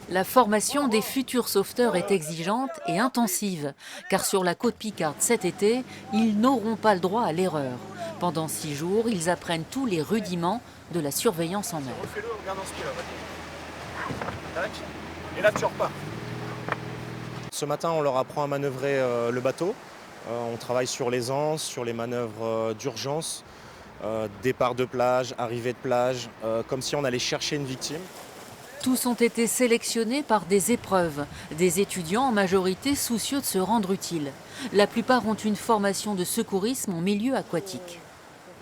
La formation des futurs sauveteurs est exigeante et intensive, car sur la côte picarde cet été, ils n'auront pas le droit à l'erreur. Pendant 6 jours, ils apprennent tous les rudiments de la surveillance en mer. Refais-le en regardant ce qu'il a. Tac. Et là, tu repars. Ce matin, on leur apprend à manœuvrer le bateau. On travaille sur les anses, sur les manœuvres d'urgence, départ de plage, arrivée de plage, comme si on allait chercher une victime. Tous ont été sélectionnés par des épreuves, des étudiants en majorité soucieux de se rendre utiles. La plupart ont une formation de secourisme en milieu aquatique.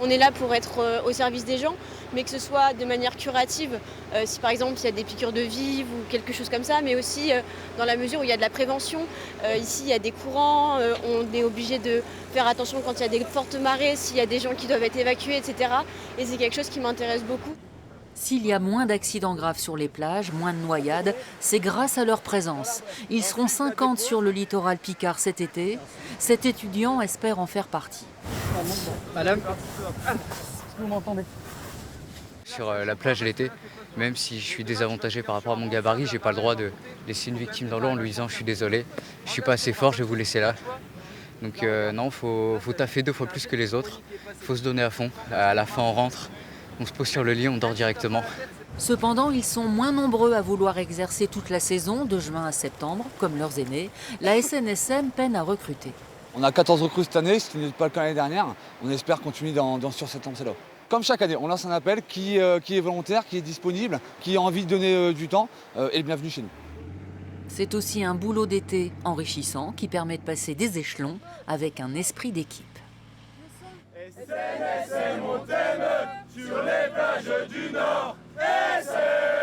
On est là pour être au service des gens, mais que ce soit de manière curative, si par exemple il y a des piqûres de vive ou quelque chose comme ça, mais aussi dans la mesure où il y a de la prévention. Ici il y a des courants, on est obligé de faire attention quand il y a des fortes marées, s'il y a des gens qui doivent être évacués, etc. Et c'est quelque chose qui m'intéresse beaucoup. S'il y a moins d'accidents graves sur les plages, moins de noyades, c'est grâce à leur présence. Ils seront 50 sur le littoral picard cet été. Cet étudiant espère en faire partie. Madame, est-ce que vous m'entendez? Sur la plage l'été, même si je suis désavantagé par rapport à mon gabarit, j'ai pas le droit de laisser une victime dans l'eau en lui disant je suis désolé, je suis pas assez fort, je vais vous laisser là. Donc non, faut taffer 2 fois plus que les autres, faut se donner à fond. À la fin on rentre, on se pose sur le lit, on dort directement. Cependant, ils sont moins nombreux à vouloir exercer toute la saison, de juin à septembre, comme leurs aînés. La SNSM peine à recruter. On a 14 recrues cette année, ce qui n'est pas le cas l'année dernière. On espère continuer sur cette lancée-là. Comme chaque année, on lance un appel qui est volontaire, qui est disponible, qui a envie de donner du temps, et le bienvenu chez nous. C'est aussi un boulot d'été enrichissant qui permet de passer des échelons avec un esprit d'équipe. SNSM, on t'aime sur les plages du Nord. SNSM.